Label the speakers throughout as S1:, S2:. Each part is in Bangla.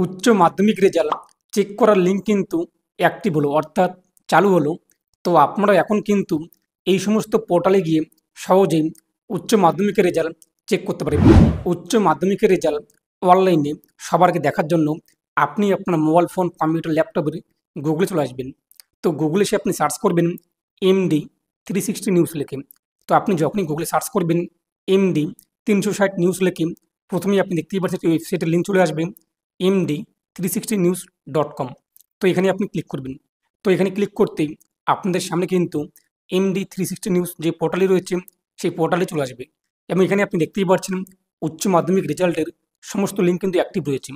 S1: উচ্চ মাধ্যমিক রেজাল্ট চেক করার লিঙ্ক কিন্তু অ্যাক্টিভ হলো, অর্থাৎ চালু হলো। তো আপনারা এখন কিন্তু এই সমস্ত পোর্টালে গিয়ে সহজেই উচ্চ মাধ্যমিকের রেজাল্ট চেক করতে পারবেন। উচ্চ মাধ্যমিকের রেজাল্ট অনলাইনে সবার আগে দেখার জন্য আপনি আপনার মোবাইল ফোন, কম্পিউটার, ল্যাপটপের গুগলে চলে আসবেন। তো গুগলে এসে আপনি সার্চ করবেন MD 360 নিউজ লিখে। তো আপনি যখনই গুগলে সার্চ করবেন MD 360 নিউজ লিখে, প্রথমেই আপনি দেখতেই পাচ্ছেন এই ওয়েবসাইটের লিঙ্ক চলে আসবে MD 360news.com। তো এখানে আপনি ক্লিক করবেন। তো এখানে ক্লিক করতেই আপনাদের সামনে কিন্তু MD 360 নিউজ যে পোর্টালে রয়েছে সেই পোর্টালে চলে আসবে, এবং এখানে আপনি দেখতেই পাচ্ছেন উচ্চ মাধ্যমিক রেজাল্টের সমস্ত লিঙ্ক কিন্তু অ্যাক্টিভ রয়েছে।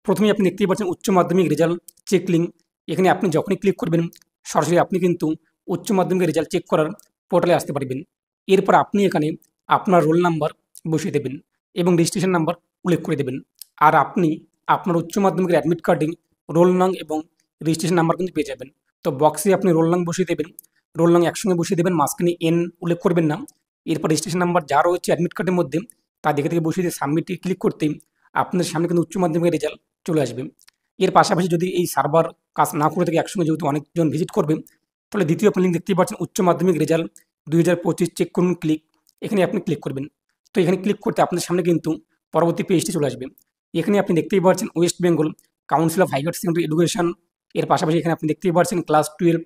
S1: প্রথমেই আপনি দেখতেই পাচ্ছেন উচ্চ মাধ্যমিক রেজাল্ট চেক লিঙ্ক। এখানে আপনি যখনই ক্লিক করবেন সরাসরি আপনি কিন্তু উচ্চ মাধ্যমিক রেজাল্ট চেক করার পোর্টালে আসতে পারবেন। এরপর আপনি এখানে আপনার রোল নাম্বার বসিয়ে দেবেন এবং রেজিস্ট্রেশন নাম্বার উল্লেখ করে দেবেন। আর আপনি আপনার উচ্চ মাধ্যমিকের অ্যাডমিট কার্ডে রোল নং এবং রেজিস্ট্রেশন নাম্বার কিন্তু পেয়ে যাবেন। তো বক্সে আপনি রোল নং বসিয়ে দেবেন, রোল নং একসঙ্গে বসিয়ে দেবেন, মাঝখানে এন উল্লেখ করবেন না। এরপর রেজিস্ট্রেশন নাম্বার যা রয়েছে অ্যাডমিট কার্ডের মধ্যে তা দেখে থেকে বসিয়ে দিয়ে সাবমিটে ক্লিক করতেই আপনাদের সামনে কিন্তু উচ্চ মাধ্যমিকের রেজাল্ট চলে আসবে। এর পাশাপাশি যদি এই সার্ভার কাজ না করে থাকে, একসঙ্গে যেহেতু অনেকজন ভিজিট করবে, তাহলে দ্বিতীয় আপনি লিঙ্ক দেখতেই পাচ্ছেন উচ্চ মাধ্যমিক রেজাল্ট 2025 চেক করুন ক্লিক। এখানে আপনি ক্লিক করবেন। তো এখানে ক্লিক করতে আপনাদের সামনে কিন্তু পরবর্তী পেজটি চলে আসবে। এখানে আপনি দেখতেই পাচ্ছেন West Bengal council of hire secondary education. এর পাশাপাশি এখানে আপনি দেখতেই পাচ্ছেন ক্লাস 12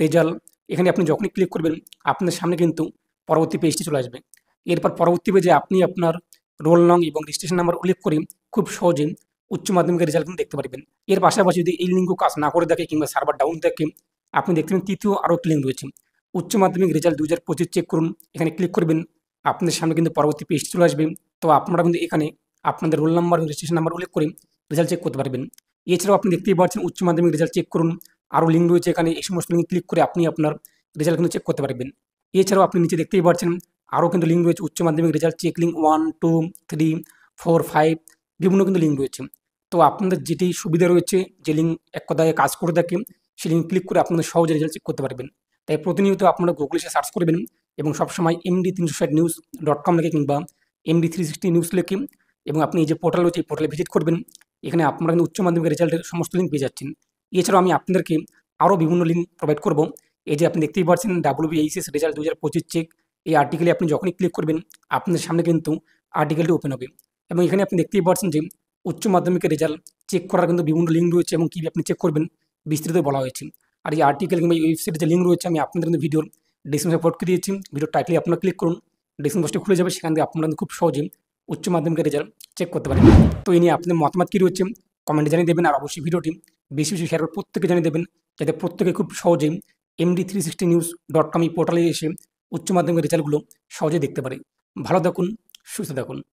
S1: রেজাল্ট। এখানে আপনি যখনই ক্লিক করবেন আপনাদের সামনে কিন্তু পরবর্তী পেজটি চলে আসবে। এরপর পরবর্তী পেজে আপনি আপনার রোল নং এবং রেজিস্ট্রেশন নাম্বার উল্লেখ করে খুব সহজে উচ্চ মাধ্যমিকের রেজাল্ট কিন্তু দেখতে পারবেন। এর পাশাপাশি যদি এই লিঙ্কও কাজ না করে থাকে কিংবা সার্ভার ডাউন থাকে, আপনি দেখতে পাবেন তৃতীয় আরও একটি লিঙ্ক রয়েছে উচ্চ মাধ্যমিক রেজাল্ট 2025 চেক করুন। এখানে ক্লিক করবেন, আপনাদের সামনে কিন্তু পরবর্তী পেজটি চলে আসবে। তো আপনারা কিন্তু এখানে আপনাদের রোল নাম্বার এবং রেজিস্ট্রেশন নাম্বার উল্লেখ করে রেজাল্ট চেক করতে পারবেন। এছাড়াও আপনি দেখতেই পাচ্ছেন উচ্চ মাধ্যমিক রেজাল্ট চেক করুন আরও লিঙ্ক রয়েছে এখানে, এই সমস্ত লিঙ্ক ক্লিক করে আপনি আপনার রেজাল্ট কিন্তু চেক করতে পারবেন। এছাড়াও আপনি নিচে দেখতেই পাচ্ছেন আরও কিন্তু লিঙ্ক রয়েছে উচ্চ মাধ্যমিক রেজাল্ট চেক লিঙ্ক 1, 2, 3, 4, 5 বিভিন্ন কিন্তু লিঙ্ক রয়েছে। তো আপনাদের যেটি সুবিধা রয়েছে, যে লিঙ্ক এক কথায় কাজ করে থাকে, সেই লিঙ্ক ক্লিক করে আপনাদের সহজে রেজাল্ট চেক করতে পারবেন। তাই প্রতিনিয়ত আপনারা গুগলে এসে সার্চ করবেন এবং সবসময় MD 360news.com লিখে কিংবা MD 360 নিউজ লিখে, এবং আপনি এই যে পোর্টাল রয়েছে এই পোর্টালে ভিজিট করবেন। এখানে আপনারা কিন্তু উচ্চ মাধ্যমিক রেজাল্টের সমস্ত লিঙ্ক পেয়ে যাচ্ছেন। এছাড়াও আমি আপনাদেরকে আরও বিভিন্ন লিঙ্ক প্রোভাইড করব। এই যে আপনি দেখতেই পাচ্ছেন WBHS রেজাল্ট 2025 চেক, এই আর্টিকেলে আপনি যখনই ক্লিক করবেন আপনাদের সামনে কিন্তু আর্টিকেলটি ওপেন হবে, এবং এখানে আপনি দেখতেই পাচ্ছেন যে উচ্চ মাধ্যমিকের রেজাল্ট চেক করার কিন্তু বিভিন্ন লিঙ্ক রয়েছে এবং কীভাবে আপনি চেক করবেন বিস্তারিত বলা হয়েছে। আর এই আর্টিকেল কিংবা এই ওয়েবসাইটে যে লিঙ্ক রয়েছে আমি আপনাদের কিন্তু ভিডিওর ডিসক্রিপশনে আপলোড করে দিয়েছি। ভিডিও টাইটেলে আপনারা ক্লিক করুন, ডিসক্রিপশন বক্সটি খুলে যাবে, সেখান থেকে আপনারা কিন্তু খুব সহজে উচ্চ মাধ্যমিকের রেজাল্ট চেক করতে পারেন। তো এই নিয়ে আপনাদের মতামত কী রয়েছে কমেন্টে জানিয়ে দেবেন, আর অবশ্যই ভিডিওটি বেশি বেশি শেয়ার করে প্রত্যেকে জানিয়ে দেবেন, যাতে প্রত্যেকে খুব সহজেই MD 360news.com এই পোর্টালে এসে উচ্চ মাধ্যমিকের রেজাল্টগুলো সহজেই দেখতে পারে। ভালো থাকুন, সুস্থ থাকুন।